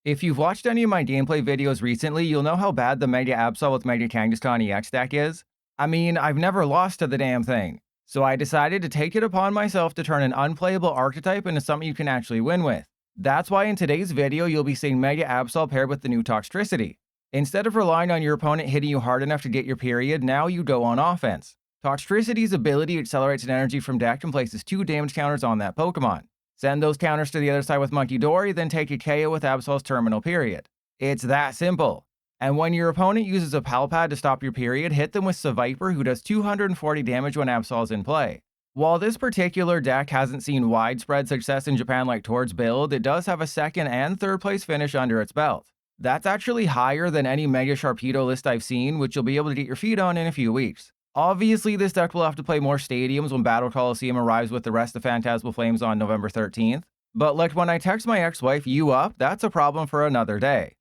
If you've watched any of my gameplay videos recently, you'll know how bad the Mega Absol with Mega Kangaskhan EX deck is. I mean, I've never lost to the damn thing. So I decided to take it upon myself to turn an unplayable archetype into something you can actually win with. That's why in today's video, you'll be seeing Mega Absol paired with the new Toxtricity. Instead of relying on your opponent hitting you hard enough to get your period, now you go on offense. Toxtricity's ability accelerates an energy from deck and places 2 damage counters on that Pokemon. Send those counters to the other side with Munkidori, then take a KO with Absol's terminal period. It's that simple. And when your opponent uses a PAL pad to stop your period, hit them with Seviper, who does 240 damage when Absol is in play. While this particular deck hasn't seen widespread success in Japan like Tord's build, it does have a 2nd and 3rd place finish under its belt. That's actually higher than any Mega Sharpedo list I've seen, which you'll be able to get your feet on in a few weeks. Obviously, this deck will have to play more stadiums when Battle Coliseum arrives with the rest of Phantasmal Flames on November 13th. But like when I text my ex-wife, "You up?" that's a problem for another day.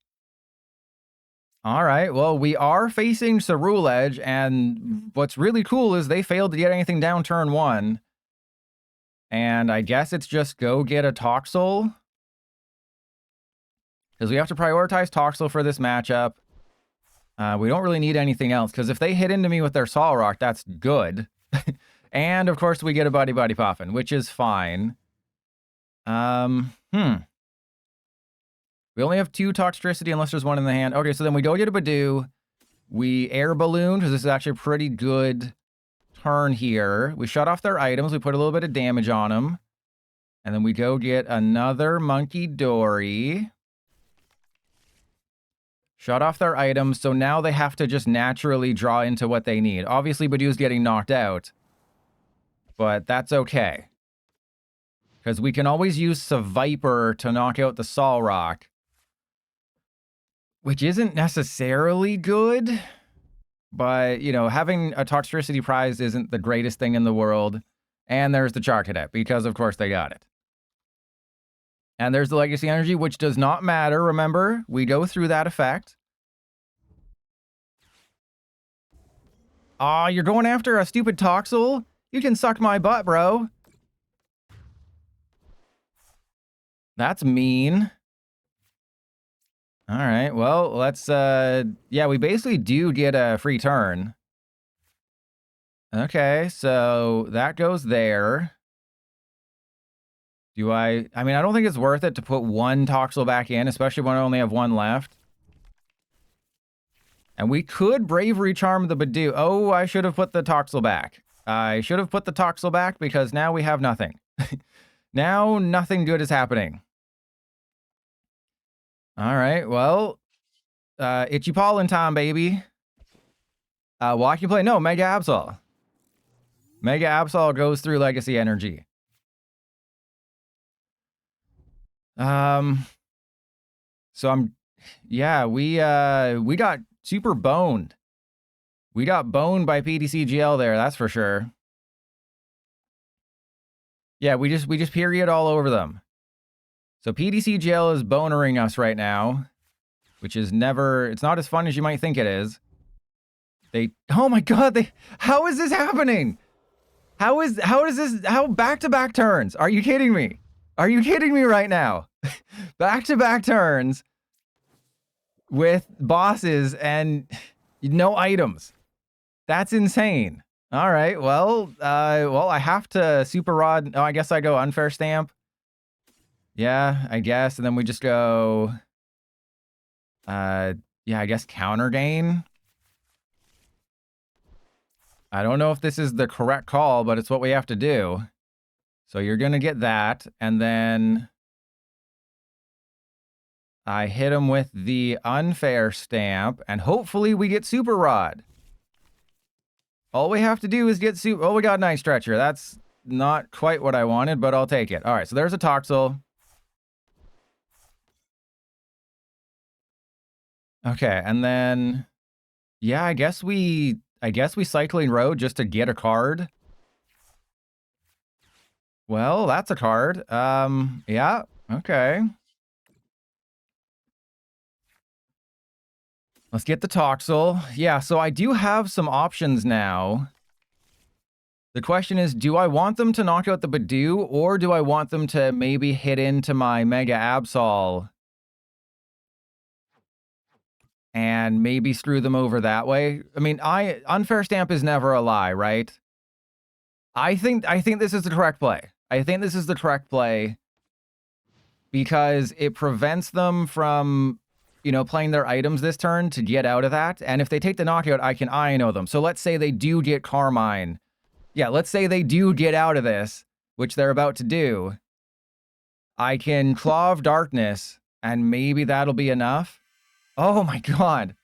Alright, well, we are facing Cerule Edge, and what's really cool is they failed to get anything down turn 1. And I guess it's just go get a Toxel. Because we have to prioritize Toxel for this matchup. We don't really need anything else, because if they hit into me with their Solrock, that's good. And, of course, we get a Buddy Poffin, which is fine. We only have 2 Toxtricity unless there's one in the hand. Okay, so then we go get a Budew. We Air Balloon, because this is actually a pretty good turn here. We shut off their items. We put a little bit of damage on them. And then we go get another Munkidori. Shut off their items, so now they have to just naturally draw into what they need. Obviously, Budew's getting knocked out, but that's okay. Because we can always use Seviper to knock out the Solrock, which isn't necessarily good, but, you know, having a Toxtricity prize isn't the greatest thing in the world. And there's the Charcadet, because, of course, they got it. And there's the Legacy Energy, which does not matter. Remember, we go through that effect. Aw, you're going after a stupid Toxel? You can suck my butt, bro. That's mean. Alright, well, let's, yeah, we basically do get a free turn. Okay, so that goes there. I mean, I don't think it's worth it to put 1 Toxel back in, especially when I only have 1 left. And we could Bravery Charm the Budew. Oh, I should have put the Toxel back. I should have put the Toxel back because now we have nothing. Now nothing good is happening. Alright, well, Itchy Pollen time, baby. What can you play? No, Mega Absol. Mega Absol goes through Legacy Energy. So yeah, we got super boned. We got boned by PTCGL there, that's for sure. Yeah, we just period all over them. So PTCGL is bonering us right now, which is never, it's not as fun as you might think it is. Oh my god, how is this happening? How back-to-back turns? Are you kidding me? Are you kidding me right now? Back-to-back turns with bosses and no items. That's insane. All right, well, I have to Super Rod. Oh, I guess I go Unfair Stamp. Yeah, I guess. And then we just go, yeah, I guess Counter Gain. I don't know if this is the correct call, but it's what we have to do. So you're going to get that, and then I hit him with the Unfair Stamp, and hopefully we get Super Rod. All we have to do is get Oh, we got Night Stretcher. That's not quite what I wanted, but I'll take it. All right, so there's a Toxel. Okay, and then, yeah, I guess we Cycling Road just to get a card. Well, that's a card. Yeah, okay. Let's get the Toxel. Yeah, so I do have some options now. The question is, do I want them to knock out the Budew, or do I want them to maybe hit into my Mega Absol and maybe screw them over that way. I mean, Unfair Stamp is never a lie, right? I think this is the correct play. I think this is the correct play because it prevents them from, you know, playing their items this turn to get out of that. And if they take the knockout, I can I-know them. So let's say they do get Carmine. Yeah, let's say they do get out of this, which they're about to do. I can Claw of Darkness, and maybe that'll be enough. Oh my god.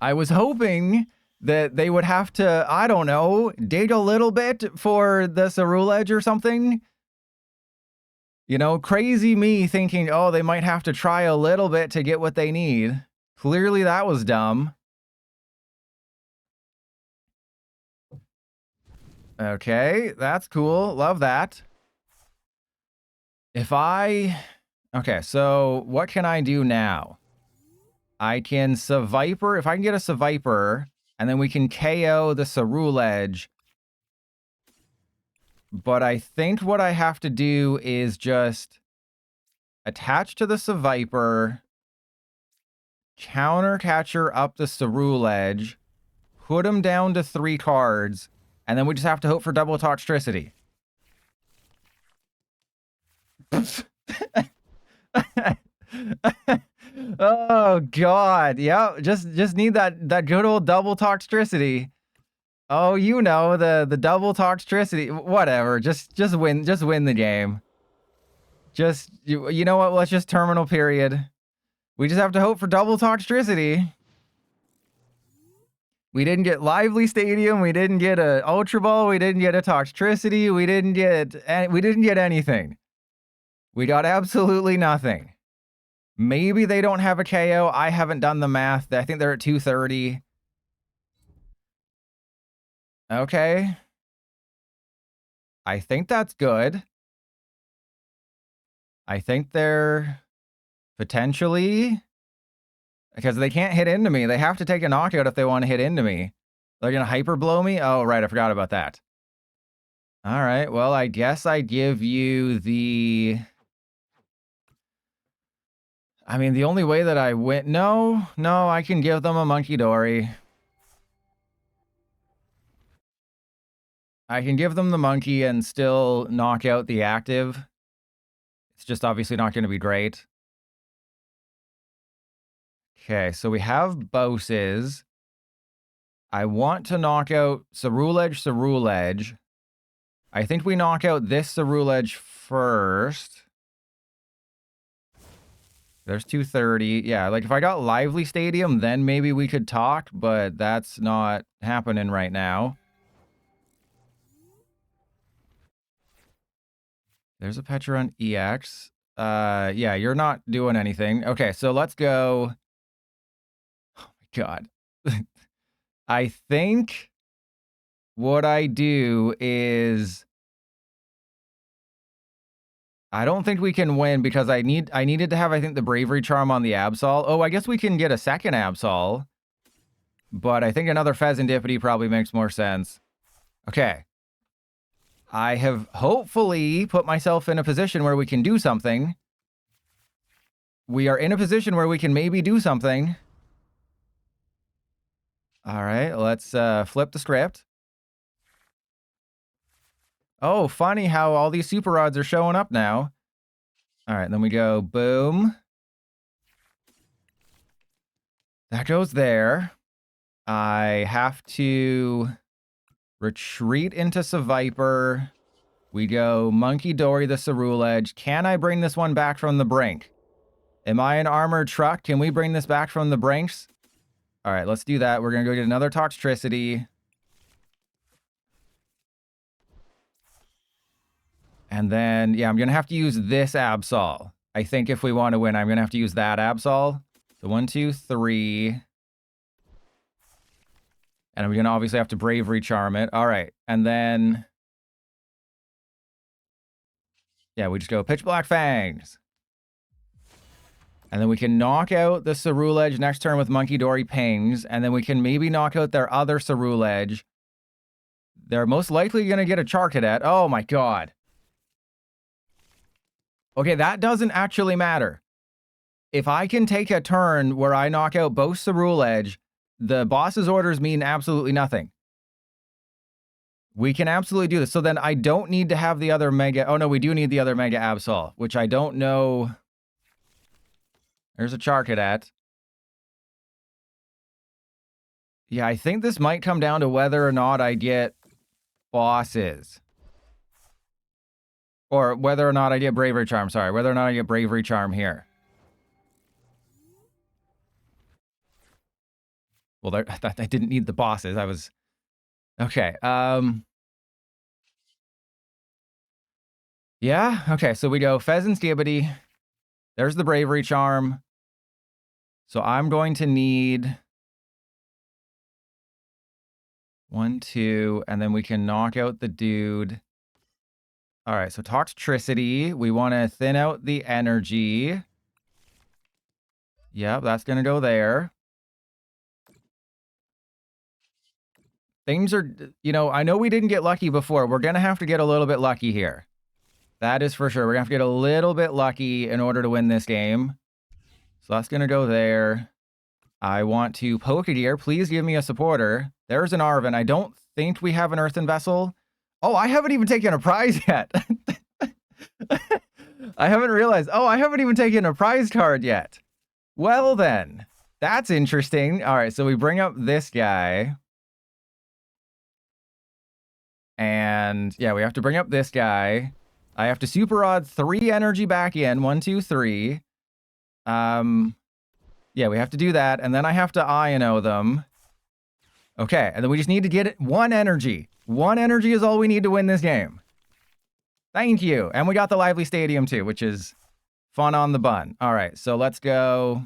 I was hoping that they would have to, I don't know, dig a little bit for the Ceruledge or something. You know, crazy me thinking, oh, they might have to try a little bit to get what they need. Clearly that was dumb. Okay, that's cool. Love that. Okay, so what can I do now? I can Seviper, if I can get a Seviper, and then we can KO the Ceruledge. But I think what I have to do is just attach to the Seviper, counter catcher up the Ceruledge, put him down to 3 cards, and then we just have to hope for double Toxtricity. Oh god, yeah, just need that good old double Toxtricity. Oh, you know, the double Toxtricity, whatever. Just win the game. You know what? Let's just terminal period. We just have to hope for double Toxtricity. We didn't get Lively Stadium. We didn't get a Ultra Ball. We didn't get a Toxtricity. We didn't get anything. We got absolutely nothing. Maybe they don't have a KO. I haven't done the math. I think they're at 230. Okay. I think that's good. I think they're potentially... Because they can't hit into me. They have to take a knockout if they want to hit into me. They're going to hyper blow me? Oh, right. I forgot about that. All right. Well, I guess I give you the... I mean, the only way that I win... No, I can give them a Munkidori. I can give them the monkey and still knock out the active. It's just obviously not going to be great. Okay, so we have Boses. I want to knock out Ceruledge. I think we knock out this Ceruledge first. There's 230. Yeah, like if I got Lively Stadium, then maybe we could talk, but that's not happening right now. There's a Pecharunt EX. Yeah, you're not doing anything. Okay, so let's go. Oh my god. I think what I do is I don't think we can win because I needed to have, I think, the Bravery Charm on the Absol. Oh, I guess we can get a second Absol. But I think another Fezandipiti probably makes more sense. Okay. I have hopefully put myself in a position where we can do something. We are in a position where we can maybe do something. All right, let's flip the script. Oh, funny how all these super rods are showing up now. All right, then we go boom. That goes there. I have to retreat into Seviper. We go Munkidori the Ceruledge. Can I bring this one back from the brink? Am I an armored truck? Can we bring this back from the brinks? All right, let's do that. We're going to go get another Toxtricity. And then, yeah, I'm going to have to use this Absol. I think if we want to win, I'm going to have to use that Absol. So 1, 2, 3. And I'm going to obviously have to Bravery Charm it. All right. And then... yeah, we just go Pitch Black Fangs. And then we can knock out the Ceruledge next turn with Munkidori Pings. And then we can maybe knock out their other Ceruledge. They're most likely going to get a Charcadet. Oh my god. Okay, that doesn't actually matter. if I can take a turn where I knock out both Cerule Edge, the boss's orders mean absolutely nothing. We can absolutely do this. So then I don't need to have the other Mega... Oh, no, we do need the other Mega Absol, which I don't know... There's a Charcadet. Yeah, I think this might come down to whether or not I get bosses. Or whether or not I get Bravery Charm, sorry. Whether or not I get Bravery Charm here. Well, I didn't need the bosses. I was... Okay, yeah, okay, so we go Fezandipiti. There's the Bravery Charm. So I'm going to need 1, 2, and then we can knock out the dude. All right, so Toxtricity. We want to thin out the energy. Yep, that's going to go there. Things are, you know, I know we didn't get lucky before. We're going to have to get a little bit lucky here. That is for sure. We're going to have to get a little bit lucky in order to win this game. So that's going to go there. I want to Pokégear. Please give me a supporter. There's an Arven. I don't think we have an Earthen Vessel. Oh, I haven't even taken a prize yet. I haven't realized. Oh, I haven't even taken a prize card yet. Well then, that's interesting. All right, so we bring up this guy. And yeah, we have to bring up this guy. I have to Super Rod 3 energy back in. 1, 2, 3. Yeah, we have to do that. And then I have to Iono them. Okay, and then we just need to get it 1 energy. 1 energy is all we need to win this game. Thank you. And we got the Lively Stadium too, which is fun on the bun. All right, so let's go.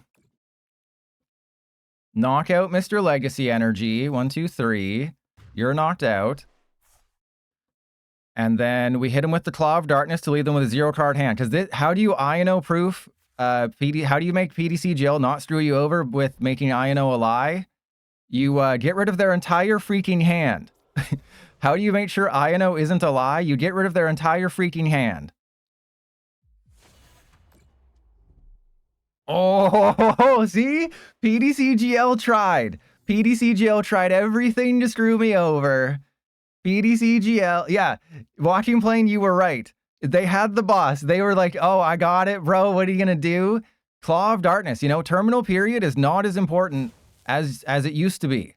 Knock out Mr. Legacy Energy. 1, 2, 3. You're knocked out. And then we hit him with the Claw of Darkness to leave them with a 0-card hand. Because how do you Iono proof? How do you make PTCGL not screw you over with making Iono a lie? You get rid of their entire freaking hand. How do you make sure Iono isn't a lie? You get rid of their entire freaking hand. Oh, see? PTCGL tried. PTCGL tried everything to screw me over. PTCGL, yeah. Walking Plane, you were right. They had the boss. They were like, oh, I got it, bro. What are you going to do? Claw of Darkness. You know, terminal period is not as important as it used to be.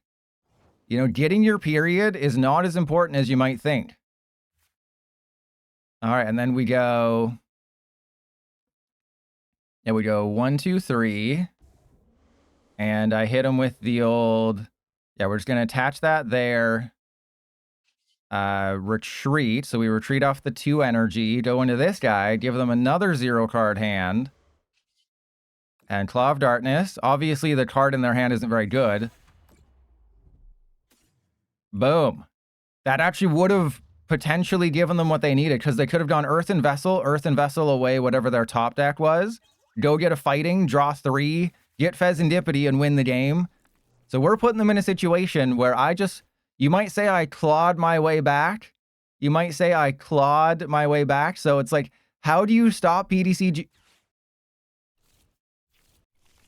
You know, getting your period is not as important as you might think. All right, and then we go... Yeah, we go 1, 2, 3. And I hit him with the old... Yeah, we're just going to attach that there. Retreat. So we retreat off the 2 energy. Go into this guy. Give them another 0-card hand. And Claw of Darkness. Obviously, the card in their hand isn't very good. Boom. That actually would have potentially given them what they needed, because they could have gone Earthen Vessel away, whatever their top deck was. Go get a fighting, draw 3, get Fezandipiti, and win the game. So we're putting them in a situation where you might say I clawed my way back. You might say I clawed my way back. So it's like, how do you stop PTCG?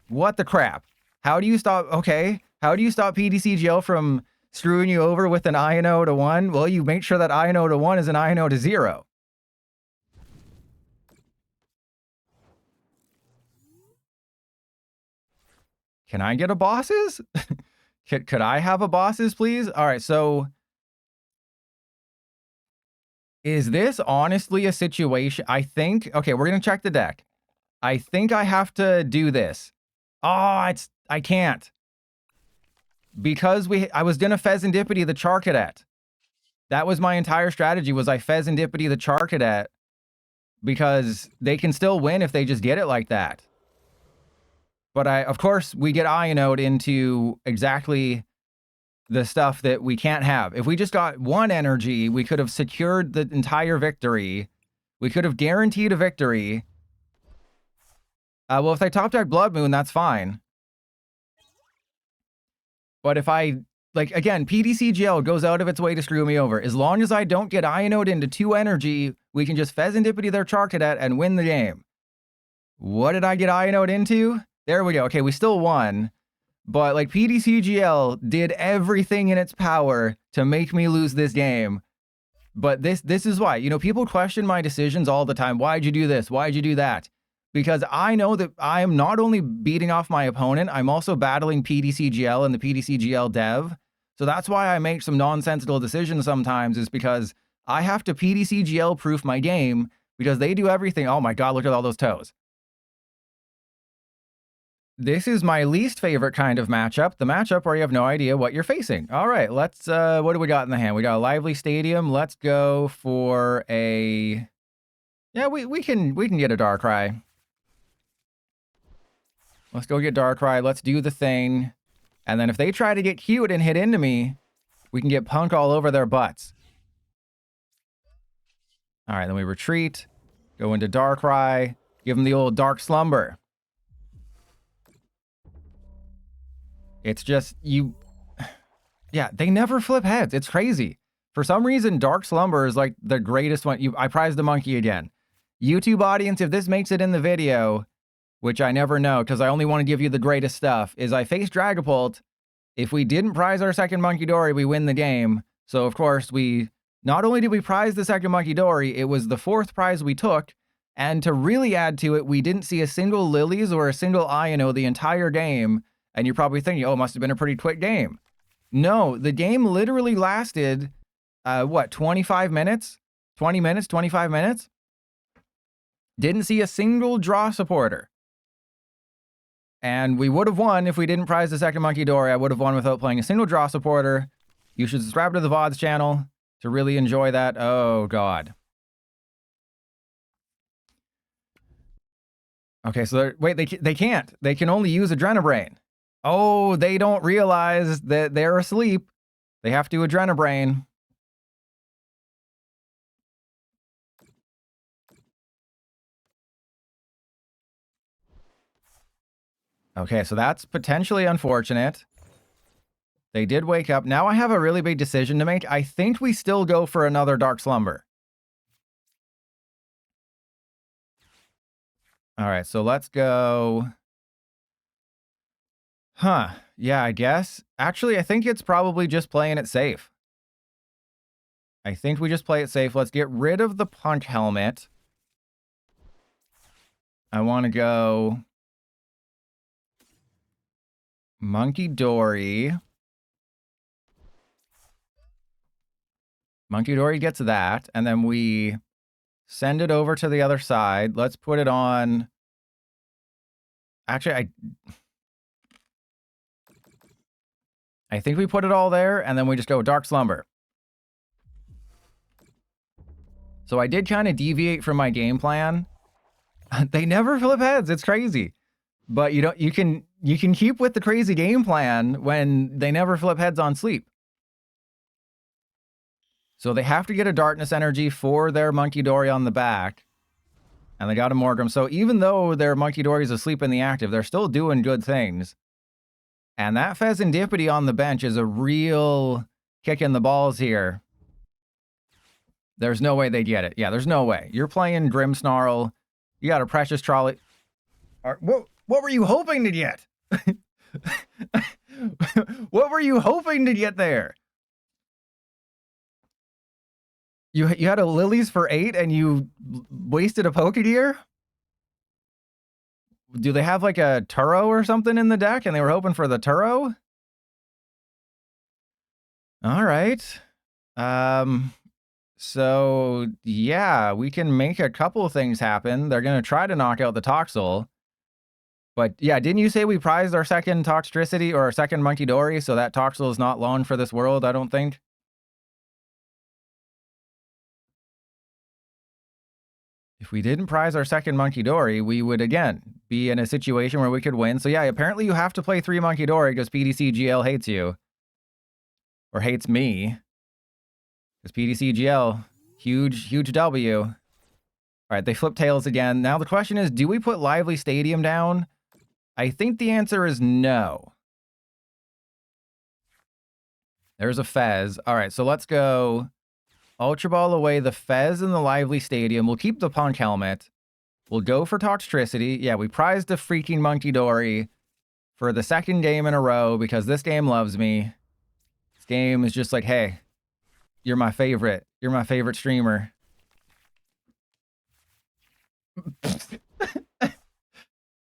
What the crap? How do you stop? Okay. How do you stop PTCGL from screwing you over with an Iono to 1? Well, you make sure that Iono to 1 is an Iono to 0. Can I get a bosses? Could I have a bosses, please? All right, so is this honestly a situation? I think, okay, we're going to check the deck. I think I have to do this. Oh, I can't. Because I was going to Fezandipiti the Charcadet. That was my entire strategy, was I Fezandipiti the Charcadet, because they can still win if they just get it like that. But of course, we get Iono'd into exactly the stuff that we can't have. If we just got 1 energy, we could have secured the entire victory. We could have guaranteed a victory. Well, if they top deck Blood Moon, that's fine. But if again, PTCGL goes out of its way to screw me over. As long as I don't get Iono'd into 2 energy, we can just Fezandipiti their Charcadet and win the game. What did I get Ionode into? There we go. Okay, we still won. But, like, PTCGL did everything in its power to make me lose this game. But this is why. You know, people question my decisions all the time. Why'd you do this? Why'd you do that? Because I know that I am not only beating off my opponent, I'm also battling PTCGL and the PTCGL dev. So that's why I make some nonsensical decisions sometimes, is because I have to PTCGL proof my game because they do everything. Oh my god, look at all those toes. This is my least favorite kind of matchup, the matchup where you have no idea what you're facing. All right, let's, what do we got in the hand? We got a Lively Stadium. Let's go for a, yeah, we can get a Darkrai. Let's go get Darkrai. Let's do the thing. And then if they try to get cute and hit into me, we can get punk all over their butts. All right, then we retreat, go into Darkrai, give them the old Dark Slumber. It's just, you... Yeah, they never flip heads. It's crazy. For some reason, Dark Slumber is like the greatest one. I prized the monkey again. YouTube audience, if this makes it in the video, which I never know because I only want to give you the greatest stuff, is I faced Dragapult. If we didn't prize our second Munkidori, we win the game. So, of course, not only did we prize the second Munkidori, it was the fourth prize we took. And to really add to it, we didn't see a single Lilies or a single Iono the entire game. And you're probably thinking, oh, it must have been a pretty quick game. No, the game literally lasted, what, 25 minutes? 20 minutes, 25 minutes? Didn't see a single draw supporter. And we would have won if we didn't prize the second Munkidori. I would have won without playing a single draw supporter. You should subscribe to the VODs channel to really enjoy that. Oh, God. Okay, so wait, they can't. They can only use Adrenabrain. Oh, they don't realize that they're asleep. They have to Adrenabrain. Okay, so that's potentially unfortunate. They did wake up. Now I have a really big decision to make. I think we still go for another Dark Slumber. All right, so let's go... Huh. Yeah, I guess. Actually, I think it's probably just playing it safe. I think we just play it safe. Let's get rid of the Punk Helmet. I want to go... Munkidori. Munkidori gets that, and then we send it over to the other side. Let's put it on... Actually, I think we put it all there, and then we just go Dark Slumber. So I did kind of deviate from my game plan. They never flip heads. It's crazy. But you can keep with the crazy game plan when they never flip heads on sleep. So they have to get a Darkness Energy for their Munkidori on the back. And they got a Morgrim. So even though their Munkidori is asleep in the active, they're still doing good things. And that Fezandipiti on the bench is a real kick in the balls here. There's no way they get it. Yeah, there's no way. You're playing Grimmsnarl. You got a Precious Trolley. What were you hoping to get? What were you hoping to get there? You had a Lilies for 8 and you wasted a Pokégear? Do they have like a Turo or something in the deck and they were hoping for the Turo? All right. So yeah, we can make a couple of things happen. They're going to try to knock out the Toxel. But yeah, didn't you say we prized our second Toxtricity or our second Munkidori, so that Toxel is not long for this world, I don't think? If we didn't prize our second Munkidori, we would, again, be in a situation where we could win. So yeah, apparently you have to play 3 Munkidori because PTCGL hates you. Or hates me. Because PTCGL, huge W. All right, they flip tails again. Now the question is, do we put Lively Stadium down? I think the answer is no. There's a Fez. All right, so let's go Ultra Ball away the Fez and the Lively Stadium. We'll keep the Punk Helmet. We'll go for Toxtricity. Yeah, we prized a freaking Munkidori for the second game in a row because this game loves me. This game is just like, hey, you're my favorite. You're my favorite streamer.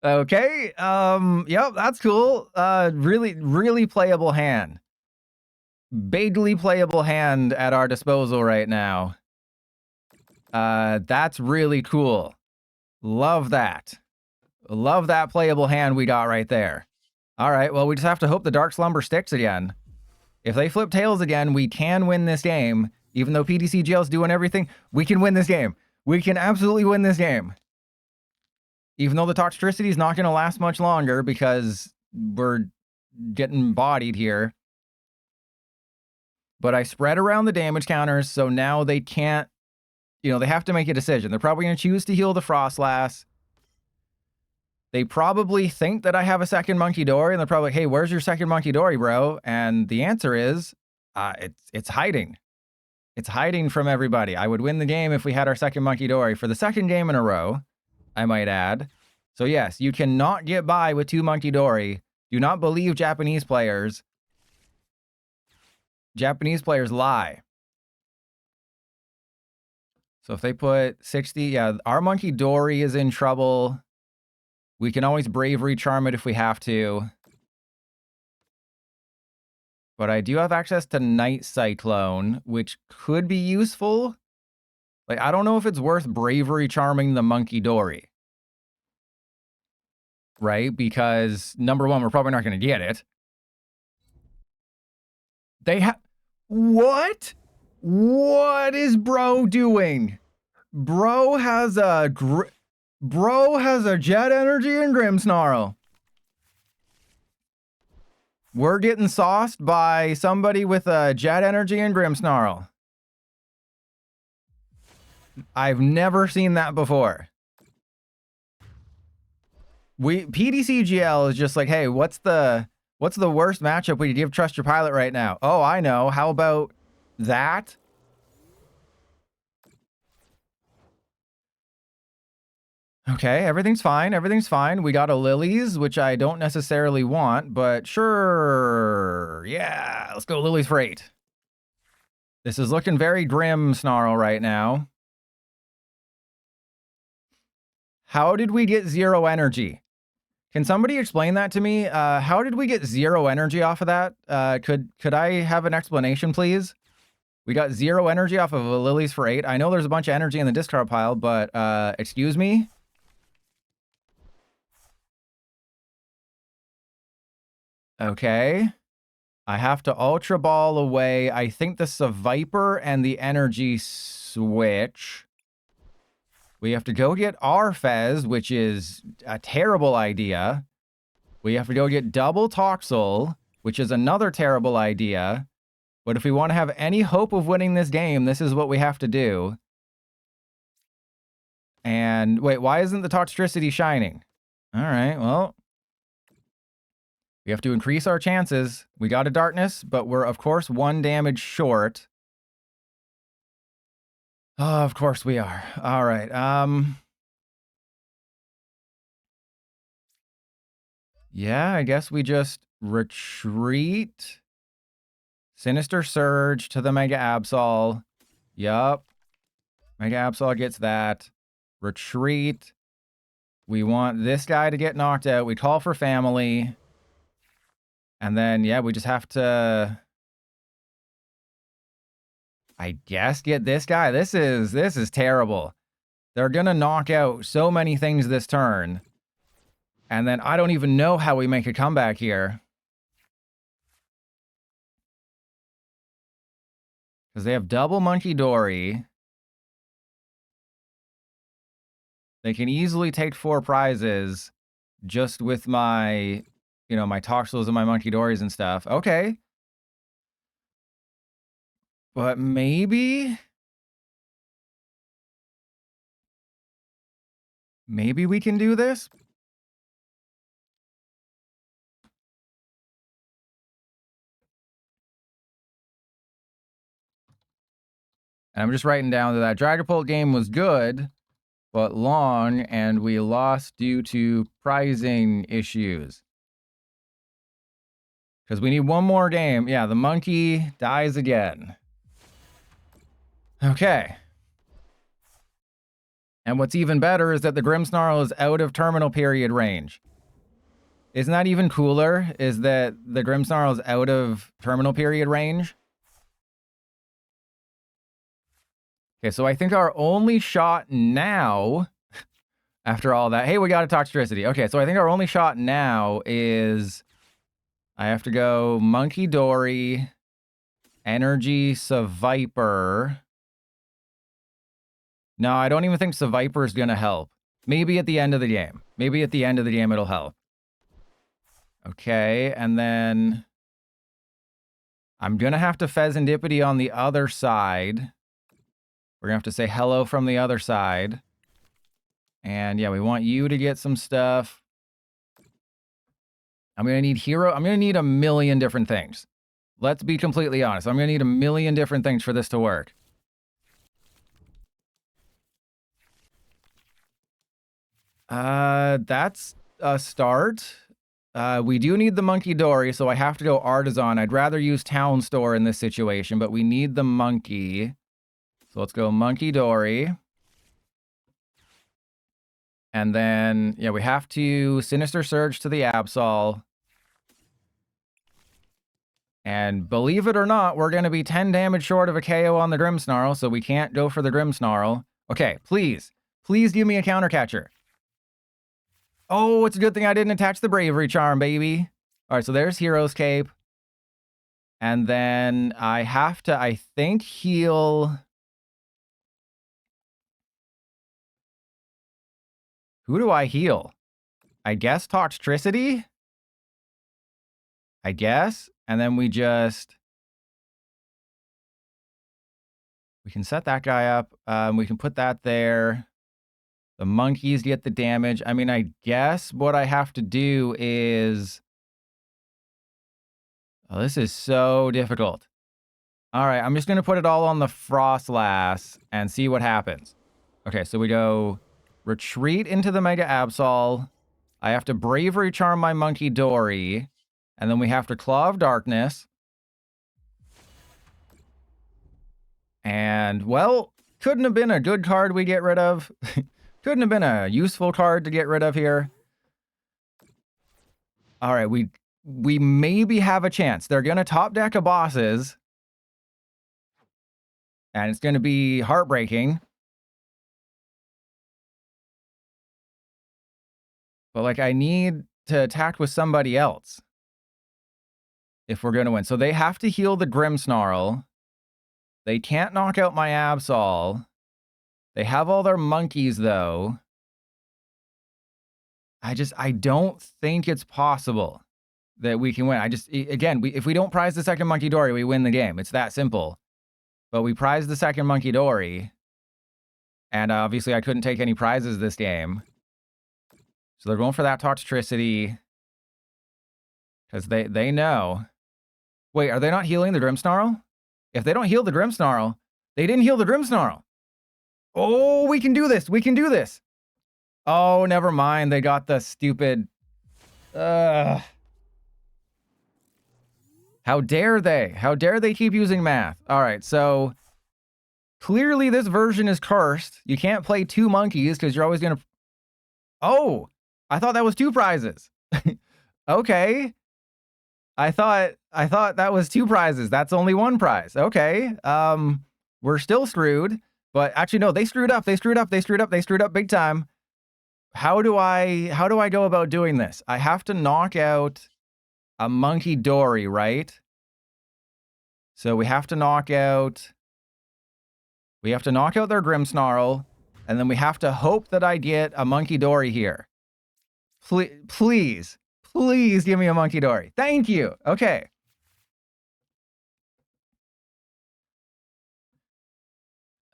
Okay. Yep, that's cool. Really playable hand. Bigly playable hand at our disposal right now. That's really cool. Love that. Love that playable hand we got right there. All right, well, we just have to hope the Dark Slumber sticks again. If they flip tails again, we can win this game. Even though PTCGL's doing everything, we can win this game. We can absolutely win this game. Even though the Toxtricity is not going to last much longer because we're getting bodied here. But I spread around the damage counters, so now they can't, you know, they have to make a decision. They're probably going to choose to heal the Frostlass. They probably think that I have a second Munkidori, and they're probably like, hey, where's your second Munkidori, bro? And the answer is, it's hiding. It's hiding from everybody. I would win the game if we had our second Munkidori for the second game in a row, I might add. So yes, you cannot get by with 2 Munkidori. Do not believe Japanese players. Japanese players lie. So if they put 60, yeah, our Munkidori is in trouble. We can always Bravery Charm it if we have to. But I do have access to Night Cyclone, which could be useful. Like, I don't know if it's worth Bravery Charming the Munkidori. Right? Because, number one, we're probably not going to get it. They have... What? What is bro doing? Bro has a... Bro has a Jet Energy and Grimmsnarl. We're getting sauced by somebody with a Jet Energy and Grimmsnarl. I've never seen that before. PTCGL is just like, hey, what's the worst matchup we could give Trust Your Pilot right now? Oh, I know. How about that? Okay, everything's fine. Everything's fine. We got a Lilies, which I don't necessarily want, but sure. Yeah, let's go Lilies for 8. This is looking very Grimmsnarl right now. How did we get 0 energy? Can somebody explain that to me? How did we get 0 energy off of that? Could I have an explanation, please? We got 0 energy off of a Lilies for 8. I know there's a bunch of energy in the discard pile, but excuse me? Okay. I have to Ultra Ball away, I think, the Seviper and the energy switch. We have to go get our Fez, which is a terrible idea. We have to go get double Toxel, which is another terrible idea. But if we want to have any hope of winning this game, this is what we have to do. And wait, why isn't the Toxtricity shining? All right, well, we have to increase our chances. We got a Darkness, but we're, of course, 1 damage short. Oh, of course we are. All right. Yeah, I guess we just retreat. Sinister Surge to the Mega Absol. Yup. Mega Absol gets that. Retreat. We want this guy to get knocked out. We call for family. And then, yeah, we just have to, I guess, get this guy. This is terrible. They're going to knock out so many things this turn. And then I don't even know how we make a comeback here. Because they have double Munkidori. They can easily take 4 prizes just with my, you know, my Toxels and my Munkidoris and stuff. Okay. But maybe we can do this. And I'm just writing down that Dragapult game was good, but long, and we lost due to prizing issues. Because we need one more game. Yeah, the monkey dies again. Okay. And what's even better is that the Grimmsnarl is out of terminal period range. Isn't that even cooler? Is that the Grimmsnarl is out of terminal period range? Okay, so I think our only shot now, after all that... Hey, we got a Toxtricity. Okay, so I think our only shot now is... I have to go Munkidori, Energy, Seviper. No, I don't even think Seviper is going to help. Maybe at the end of the game. Maybe at the end of the game it'll help. Okay, and then... I'm going to have to Fezandipiti on the other side. We're going to have to say hello from the other side. And yeah, we want you to get some stuff. I'm going to need hero. I'm going to need a million different things. Let's be completely honest. I'm going to need a million different things for this to work. That's a start. We do need the Munkidori, so I have to go Artazon. I'd rather use Town Store in this situation, but we need the monkey. So let's go Munkidori. And then, yeah, we have to Sinister Surge to the Absol. And believe it or not, we're going to be 10 damage short of a KO on the Grimmsnarl, so we can't go for the Grimmsnarl. Okay, please. Please give me a counter catcher. Oh, it's a good thing I didn't attach the Bravery Charm, baby. All right, so there's Hero's Cape. And then I have to, I think, heal... Who do I heal? I guess Toxtricity? I guess. And then we just... We can set that guy up. We can put that there. The monkeys get the damage. I mean, I guess what I have to do is... Oh, this is so difficult. All right, I'm just going to put it all on the Frostlass and see what happens. Okay, so we go retreat into the Mega Absol. I have to Bravery Charm my Munkidori. And then we have to Claw of Darkness. And, well, couldn't have been a good card we get rid of. Couldn't have been a useful card to get rid of here. All right, we maybe have a chance. They're going to top deck a bosses. And it's going to be heartbreaking. But, like, I need to attack with somebody else if we're going to win. So they have to heal the Grimmsnarl. They can't knock out my Absol. They have all their monkeys, though. I don't think it's possible that we can win. Again, if we don't prize the second Munkidori, we win the game. It's that simple. But we prized the second Munkidori. And obviously I couldn't take any prizes this game. So they're going for that Toxtricity. Because they know. Wait, are they not healing the Grimmsnarl? If they don't heal the Grimmsnarl, they didn't heal the Grimmsnarl. Oh, we can do this. We can do this. Oh, never mind. They got the stupid... How dare they? How dare they keep using math? All right, so... Clearly this version is cursed. You can't play two monkeys because you're always going to... Oh! I thought that was two prizes. Okay. I thought that was two prizes. That's only one prize. Okay. We're still screwed. But actually, no, they screwed up. They screwed up. They screwed up. They screwed up big time. How do I go about doing this? I have to knock out a Munkidori, right? So we have to knock out their Grimmsnarl, and then we have to hope that I get a Munkidori here. Please give me a Munkidori. Thank you. Okay.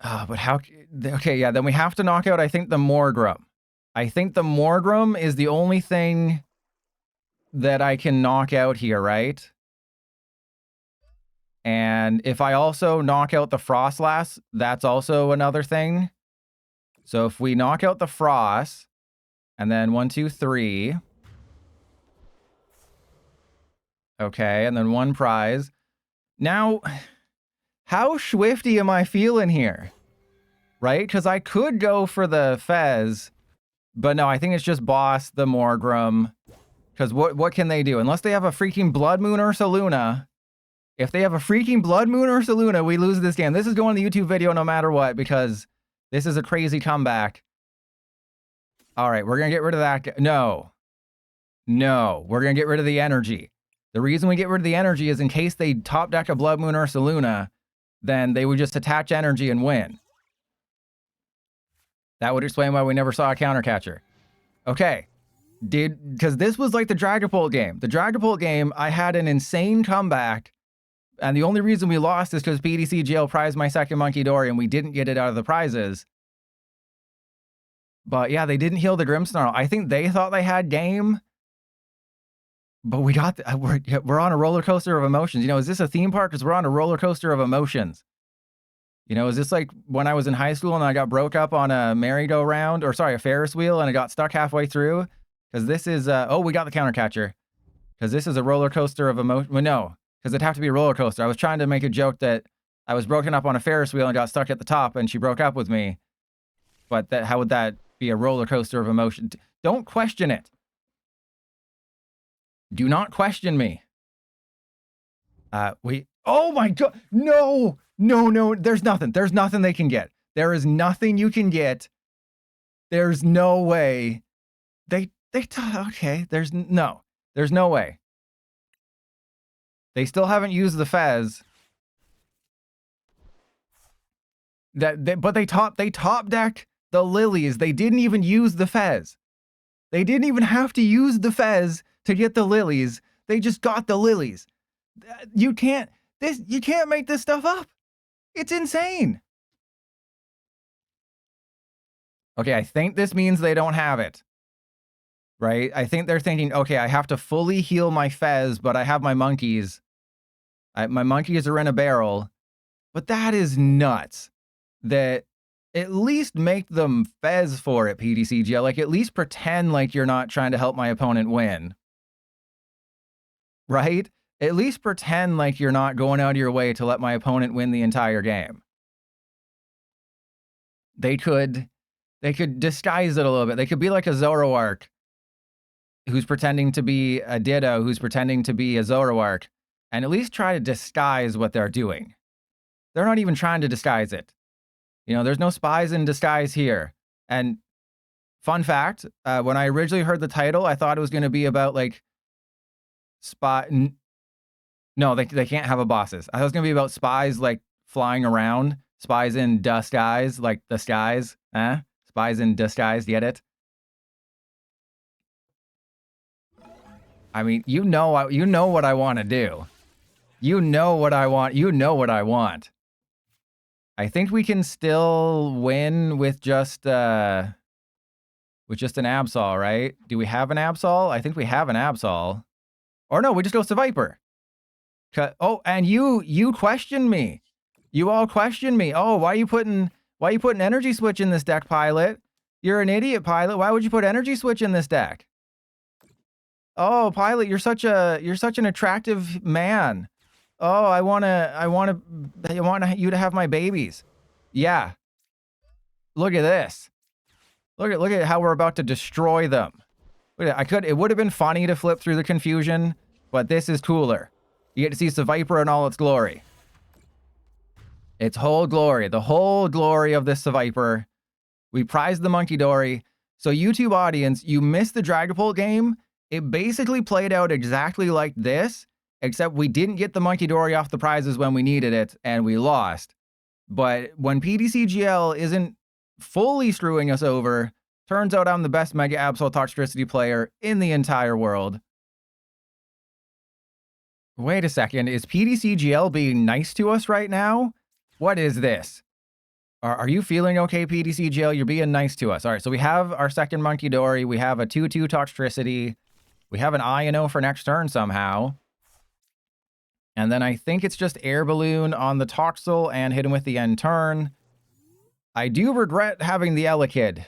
But how... Okay, yeah, then we have to knock out, I think, the Morgrim. I think the Morgrim is the only thing that I can knock out here, right? And if I also knock out the Frostlass, that's also another thing. So if we knock out the Frost, and then 1, 2, 3. Okay, and then 1 prize. Now, how swifty am I feeling here? Right? Because I could go for the Fez, but no, I think it's just Boss, the Morgrim. Because what can they do? Unless they have a freaking Blood Moon or Saluna. If they have a freaking Blood Moon or Saluna, we lose this game. This is going to the YouTube video no matter what, because this is a crazy comeback. All right, we're going to get rid of that. No. No, we're going to get rid of the energy. The reason we get rid of the energy is in case they top deck a Blood Moon or Saluna, then they would just attach energy and win. That would explain why we never saw a counter catcher. Okay. Because this was like the Dragapult game. The Dragapult game, I had an insane comeback, and the only reason we lost is because PTCGL prized my second Munkidori, and we didn't get it out of the prizes. But yeah, they didn't heal the Grimmsnarl. I think they thought they had game, but we got we're on a roller coaster of emotions. You know, is this a theme park? Because we're on a roller coaster of emotions. You know, is this like when I was in high school and I got broke up on a merry-go-round, or sorry, a Ferris wheel, and I got stuck halfway through? Because this is, oh, we got the counter catcher. Because this is a roller coaster of emotion. Well, no, because it'd have to be a roller coaster. I was trying to make a joke that I was broken up on a Ferris wheel and got stuck at the top, and she broke up with me. But that, how would that be a roller coaster of emotion? Don't question it. Do not question me. Oh my God, no, no, no, there's nothing they can get. There is nothing you can get. There's no way. Okay, there's no way. They still haven't used the Fez. But they top deck the Lilies. They didn't even use the Fez. They didn't even have to use the Fez to get the Lilies. They just got the Lilies. You can't make this stuff up. It's insane. Okay, I think this means they don't have it. Right? I think they're thinking, okay, I have to fully heal my Fez, but I have my monkeys. My monkeys are in a barrel. But that is nuts. That at least make them Fez for it, PTCGL. Like, at least pretend like you're not trying to help my opponent win. Right? At least pretend like you're not going out of your way to let my opponent win the entire game. They could disguise it a little bit. They could be like a Zoroark who's pretending to be a Ditto, who's pretending to be a Zoroark, and at least try to disguise what they're doing. They're not even trying to disguise it. You know, there's no spies in disguise here. And fun fact, when I originally heard the title, I thought it was going to be about like No, they can't have a bosses. I thought it was going to be about spies like flying around, spies in disguise, like the skies. Spies in disguise, get it? I mean, you know what I want to do. You know what I want. You know what I want. I think we can still win with just an Absol, right? Do we have an Absol? I think we have an Absol. Or no, we just go Seviper. Oh, and you question me. You all question me. Oh, why are you putting energy switch in this deck, Pilot? You're an idiot, Pilot. Why would you put energy switch in this deck? Oh, Pilot, you're such an attractive man. Oh, I want you to have my babies. Yeah. Look at this. Look at how we're about to destroy them. It would have been funny to flip through the confusion, but this is cooler. You get to see Seviper in all its glory. Its whole glory. The whole glory of this Seviper. We prized the Munkidori. So YouTube audience, you missed the Dragapult game. It basically played out exactly like this, except we didn't get the Munkidori off the prizes when we needed it, and we lost. But when PTCGL isn't fully screwing us over, turns out I'm the best Mega Absol Toxtricity player in the entire world. Wait a second, is PTCGL being nice to us right now? What is this? Are you feeling okay, PTCGL? You're being nice to us. All right, so we have our second Munkidori. We have a 2/2 Toxtricity. We have an I&O for next turn somehow. And then I think it's just Air Balloon on the Toxel and hit him with the end turn. I do regret having the Elekid.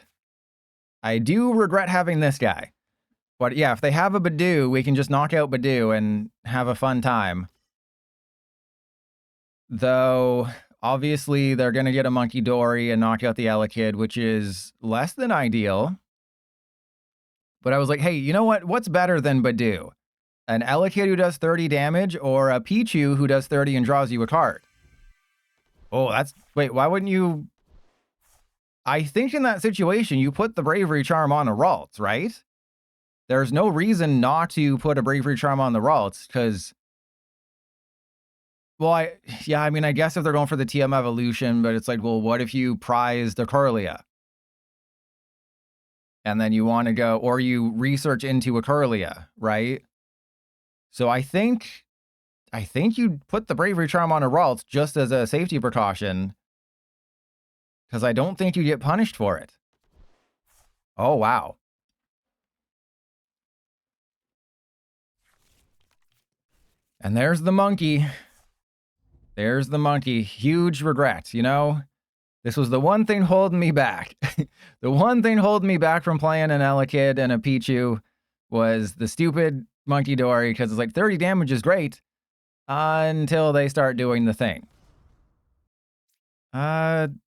I do regret having this guy. But yeah, if they have a Budew, we can just knock out Budew and have a fun time. Though, obviously, they're going to get a Munkidori and knock out the Elekid, which is less than ideal. But I was like, hey, you know what? What's better than Budew? An Elekid who does 30 damage or a Pichu who does 30 and draws you a card? Oh, that's... Wait, why wouldn't you... I think in that situation, you put the Bravery Charm on a Ralts, right? There's no reason not to put a Bravery Charm on the Ralts, because... Well, I mean, I guess if they're going for the TM evolution, but it's like, well, what if you prize the Curlia? And then you want to go, or you research into a Curlia, right? So I think you'd put the Bravery Charm on a Ralts just as a safety precaution, because I don't think you get punished for it. Oh, wow. And there's the monkey. There's the monkey. Huge regret, you know? This was the one thing holding me back. The one thing holding me back from playing an Elekid and a Pichu was the stupid Munkidori, because it's like 30 damage is great until they start doing the thing.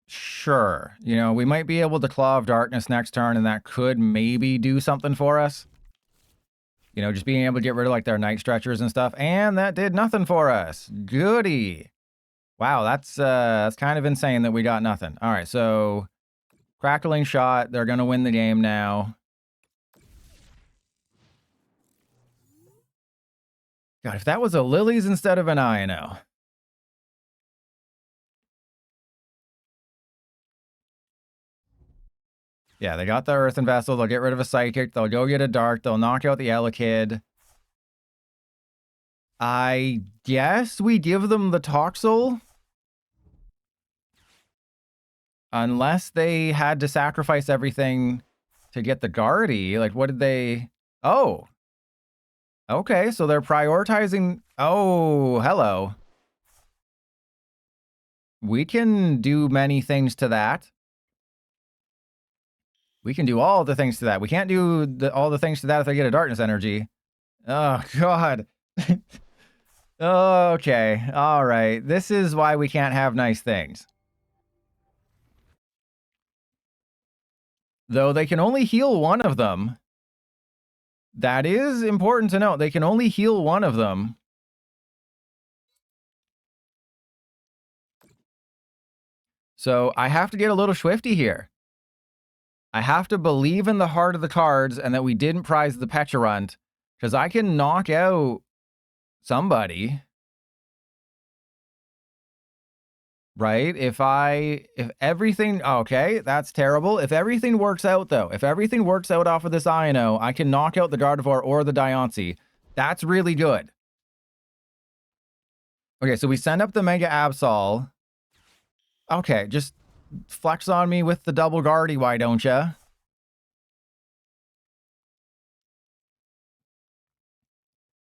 Sure. You know, we might be able to Claw of Darkness next turn, and that could maybe do something for us. You know, just being able to get rid of like their Night Stretchers and stuff. And that did nothing for us. Goody. Wow, that's kind of insane that we got nothing. All right, so Crackling Shot. They're going to win the game now. God, if that was a Lilies instead of an Ino. Yeah, they got the Earthen Vessel. They'll get rid of a Psychic. They'll go get a Dark. They'll knock out the Elekid. I guess we give them the Toxel. Unless they had to sacrifice everything to get the Guardy. Like, what did they... Oh. Okay, so they're prioritizing... Oh, hello. We can do many things to that. We can do all the things to that. We can't do all the things to that if they get a Darkness Energy. Oh, God. Okay, all right. This is why we can't have nice things. Though they can only heal one of them. That is important to note. They can only heal one of them. So I have to get a little swifty here. I have to believe in the heart of the cards and that we didn't prize the Pecharunt, because I can knock out somebody. Right? If everything... Okay, that's terrible. If everything works out, though, if everything works out off of this Ino, I can knock out the Gardevoir or the Diancie. That's really good. Okay, so we send up the Mega Absol. Okay, just flex on me with the double Guardy, why don't ya?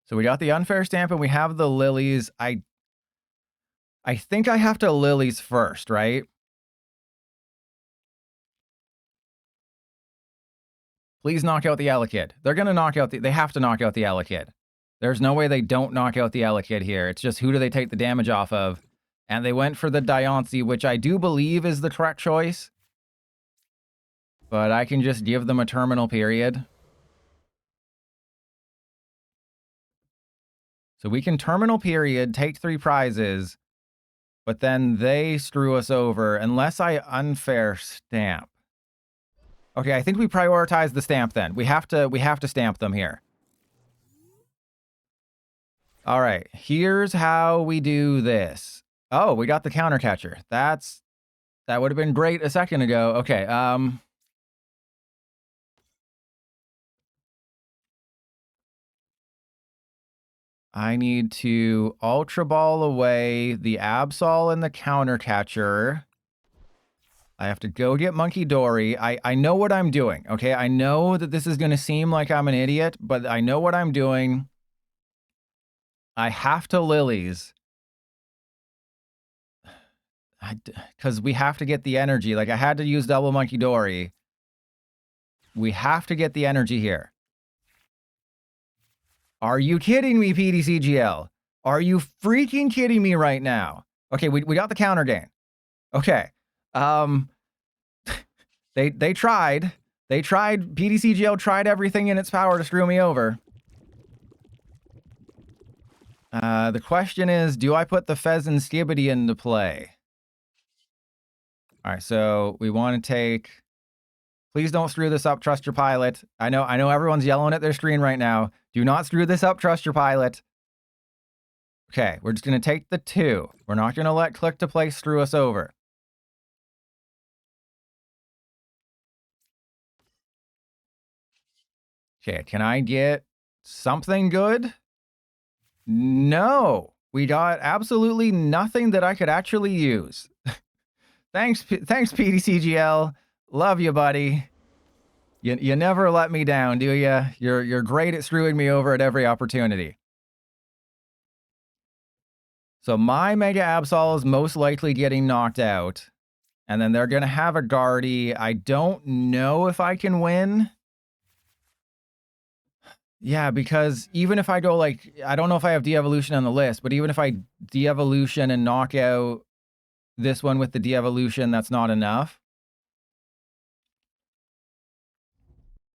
So we got the Unfair Stamp and we have the Lilies. I think I have to Lilies first, right? Please knock out the Elekid. They're going to knock out they have to knock out the Elekid. There's no way they don't knock out the Elekid here. It's just who do they take the damage off of? And they went for the Diancie, which I do believe is the correct choice. But I can just give them a terminal period. So we can terminal period, take 3 prizes, but then they screw us over unless I Unfair Stamp. Okay, I think we prioritize the stamp then. We have to stamp them here. All right, here's how we do this. Oh, we got the counter catcher. That would have been great a second ago. Okay, I need to Ultra Ball away the Absol and the counter catcher. I have to go get Munkidori. I know what I'm doing, okay? I know that this is going to seem like I'm an idiot, but I know what I'm doing. I have to Lilies. Because we have to get the energy. Like, I had to use double Munkidori. We have to get the energy here. Are you kidding me, PTCGL? Are you freaking kidding me right now? Okay, we got the counter gain. Okay. They tried. They tried. PTCGL tried everything in its power to screw me over. The question is, do I put the Fezandipiti into play? All right, so we want to take... Please don't screw this up, trust your pilot. I know everyone's yelling at their screen right now. Do not screw this up, trust your pilot. Okay, we're just going to take the 2. We're not going to let click to play screw us over. Okay, can I get something good? No, we got absolutely nothing that I could actually use. Thanks, PTCGL. Love you, buddy. You never let me down, do you? You're great at screwing me over at every opportunity. So my Mega Absol is most likely getting knocked out. And then they're going to have a Guardy. I don't know if I can win. Yeah, because even if I go like... I don't know if I have de-evolution on the list, but even if I de-evolution and knock out this one with the de-evolution, that's not enough.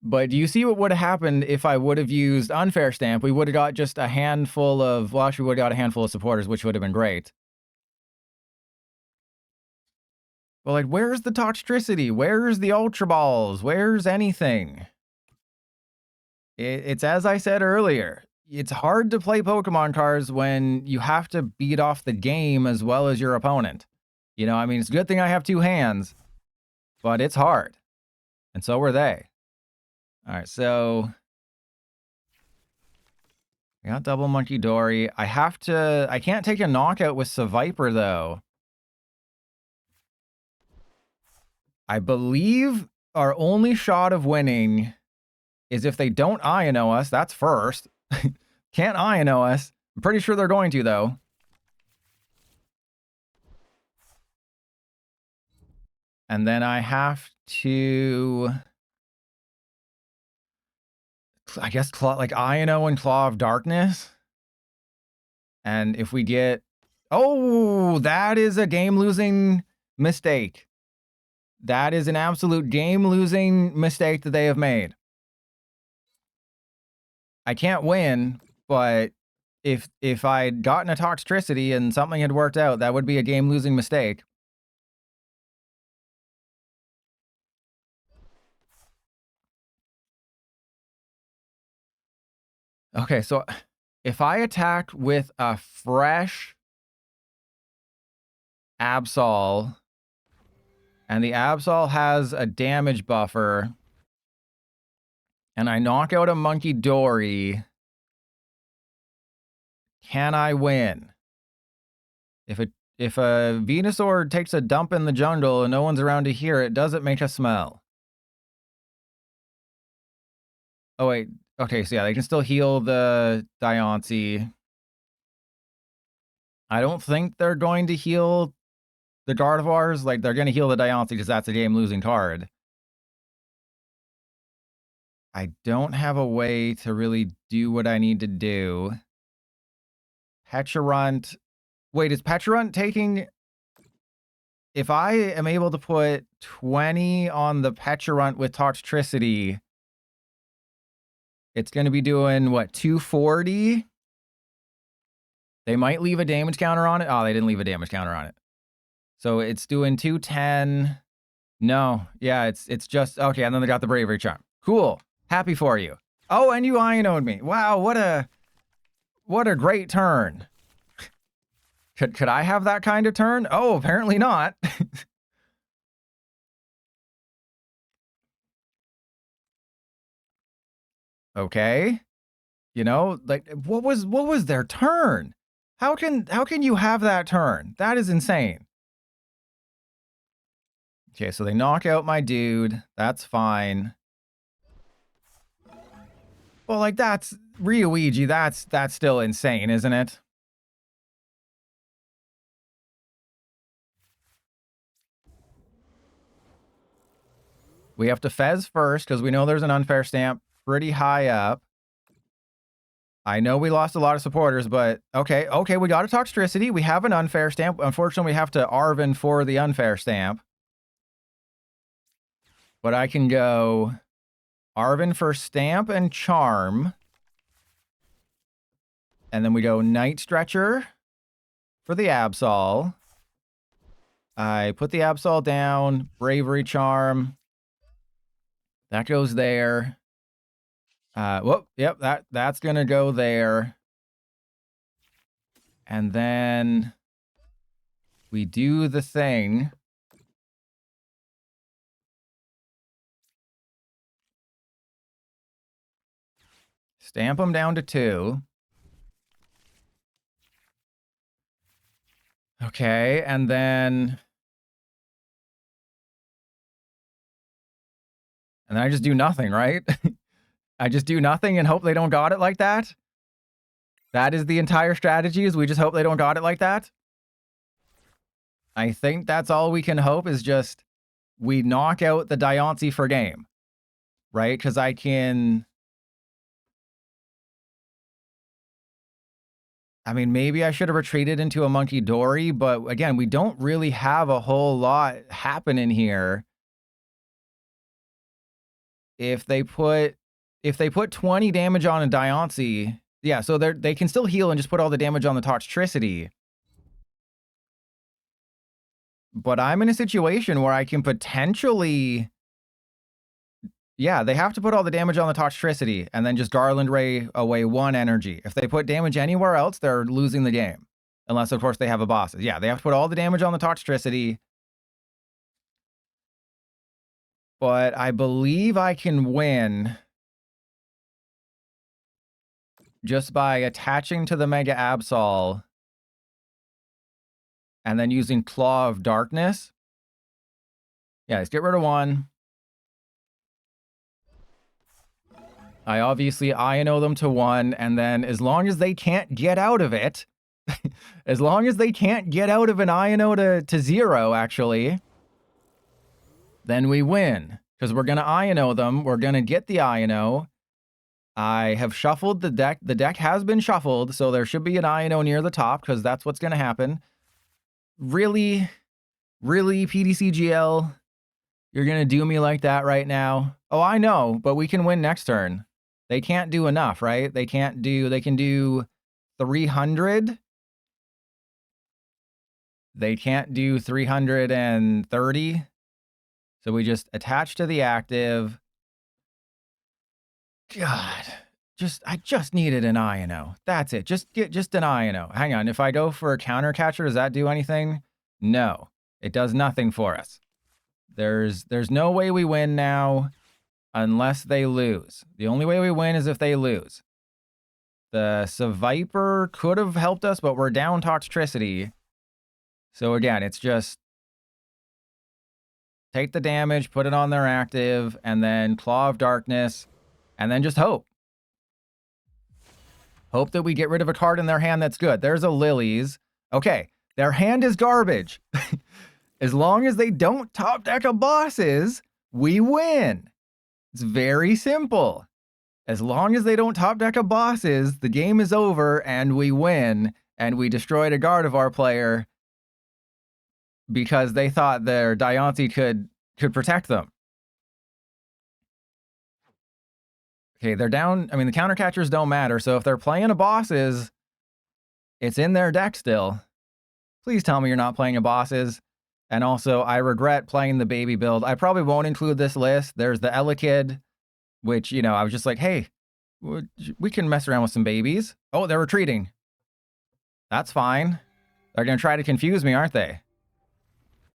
But do you see what would have happened if I would have used Unfair Stamp? We would have got just a handful of... Well, actually, we would have got a handful of supporters, which would have been great. But, like, where's the Toxtricity? Where's the Ultra Balls? Where's anything? It's as I said earlier. It's hard to play Pokemon cards when you have to beat off the game as well as your opponent. You know, I mean, it's a good thing I have 2 hands, but it's hard. And so were they. All right, so... I got double Munkidori. I can't take a knockout with Seviper, though. I believe our only shot of winning is if they don't INO us. That's first. Can't INO us. I'm pretty sure they're going to, though. And then I have to... I guess like INO and Claw of Darkness. And if we get... Oh, that is a game-losing mistake. That is an absolute game-losing mistake that they have made. I can't win, but if I'd gotten a Toxtricity and something had worked out, that would be a game-losing mistake. Okay, so if I attacked with a fresh Absol, and the Absol has a damage buffer, and I knock out a Munkidori, can I win? If a Venusaur takes a dump in the jungle and no one's around to hear it, does it make a smell? Oh, wait. Okay, so yeah, they can still heal the Diancie. I don't think they're going to heal the Gardevoirs. Like, they're going to heal the Diancie because that's a game-losing card. I don't have a way to really do what I need to do. Pecharunt. Wait, is Pecharunt taking... If I am able to put 20 on the Pecharunt with Toxtricity, it's going to be doing, what, 240? They might leave a damage counter on it. Oh, they didn't leave a damage counter on it. So it's doing 210. No, yeah, it's just... Okay, and then they got the Bravery Charm. Cool. Happy for you. Oh, and you INO'd me. Wow, what a great turn. Could I have that kind of turn? Oh, apparently not. Okay. You know, like what was their turn? How can you have that turn? That is insane. Okay, so they knock out my dude. That's fine. Well, like that's Ryuigi, that's still insane, isn't it? We have to Fez first because we know there's an Unfair Stamp pretty high up. I know we lost a lot of supporters, but okay, we got a Toxtricity. We have an Unfair Stamp. Unfortunately, we have to Arven for the Unfair Stamp. But I can go Arven for Stamp and Charm. And then we go Night Stretcher for the Absol. I put the Absol down, Bravery Charm. That goes there. Whoop, yep, that's gonna go there. And then we do the thing. Stamp them down to 2. Okay, and then I just do nothing, right? I just do nothing and hope they don't got it like that? That is the entire strategy, is we just hope they don't got it like that? I think that's all we can hope, is just we knock out the Diancie for game. Right? Because I can... I mean, maybe I should have retreated into a Munkidori, but again, we don't really have a whole lot happening here. If they put 20 damage on a Diancie, yeah, so they can still heal and just put all the damage on the Toxtricity. But I'm in a situation where I can potentially... Yeah, they have to put all the damage on the Toxtricity and then just Garland Ray away 1 energy. If they put damage anywhere else, they're losing the game. Unless, of course, they have a bosses. Yeah, they have to put all the damage on the Toxtricity. But I believe I can win just by attaching to the Mega Absol and then using Claw of Darkness. Yeah, let's get rid of 1. I obviously INO them to 1, and then as long as they can't get out of it, as long as they can't get out of an INO to 0, actually, then we win. Because we're going to INO them. We're going to get the INO. I have shuffled the deck. The deck has been shuffled, so there should be an INO near the top, because that's what's going to happen. Really, PTCGL, you're going to do me like that right now? Oh, I know, but we can win next turn. They can't do enough, right? They can do 300. They can't do 330. So we just attach to the active. God, I just needed an INO. That's it. Just an INO. Hang on. If I go for a counter catcher, does that do anything? No, it does nothing for us. There's no way we win now. Unless they lose. The only way we win is if they lose. The Seviper could have helped us, but we're down Toxtricity. So again, it's just take the damage, put it on their active, and then Claw of Darkness, and then just hope. Hope that we get rid of a card in their hand that's good. There's a Lilies. Okay, their hand is garbage. As long as they don't top deck a bosses, we win. It's very simple. As long as they don't top deck a bosses, the game is over and we win. And we destroyed a Gardevoir player because they thought their Diancie could protect them. Okay, they're down. I mean, the counter catchers don't matter. So if they're playing a bosses, it's in their deck still. Please tell me you're not playing a bosses. And also, I regret playing the baby build. I probably won't include this list. There's the Elekid, which, you know, I was just like, hey, we can mess around with some babies. Oh, they're retreating. That's fine. They're going to try to confuse me, aren't they?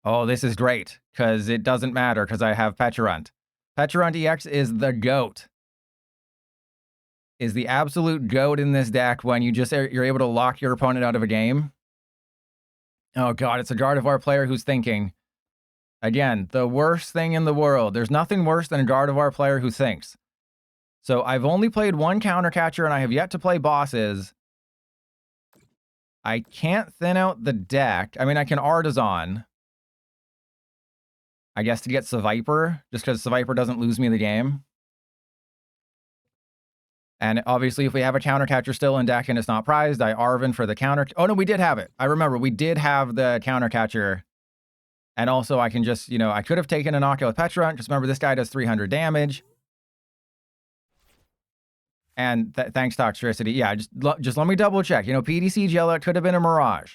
Oh, this is great, because it doesn't matter, because I have Pecharunt. Pecharunt EX is the GOAT. Is the absolute GOAT in this deck when you're able to lock your opponent out of a game. Oh god, it's a Gardevoir player who's thinking. Again, the worst thing in the world. There's nothing worse than a Gardevoir player who thinks. So I've only played 1 counter catcher and I have yet to play bosses. I can't thin out the deck. I mean, I can Artazon. I guess to get Seviper, just because Seviper doesn't lose me the game. And obviously, if we have a counter catcher still in deck and it's not prized, I Arven for the counter. Oh, no, we did have it. I remember we did have the counter catcher. And also, I can just, I could have taken a knockout with Pecharunt. Just remember, this guy does 300 damage. And thanks, Toxtricity. Yeah, just let me double check. PTCGL, it could have been a Mirage.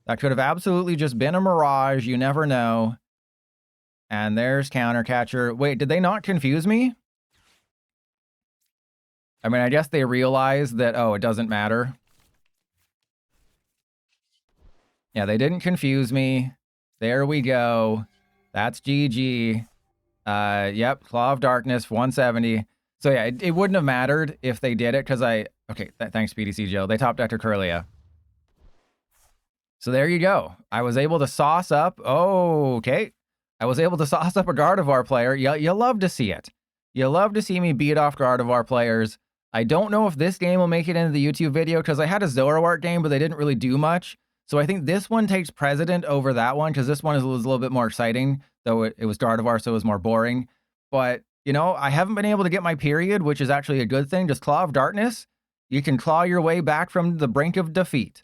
That could have absolutely just been a Mirage. You never know. And there's counter catcher. Wait, did they not confuse me? I mean, I guess they realized that, oh, it doesn't matter. Yeah, they didn't confuse me. There we go. That's GG. Yep, Claw of Darkness, 170. So yeah, it wouldn't have mattered if they did it, because okay, thanks, PTCGL. They top decked Curlia. So there you go. I was able to sauce up. Oh, okay. I was able to sauce up a Gardevoir player. You love to see it. You love to see me beat off Gardevoir players. I don't know if this game will make it into the YouTube video, because I had a Zoroark game, but they didn't really do much. So I think this one takes precedent over that one, because this one was a little bit more exciting, though it was Gardevoir, so it was more boring. But, I haven't been able to get my period, which is actually a good thing. Just Claw of Darkness. You can claw your way back from the brink of defeat.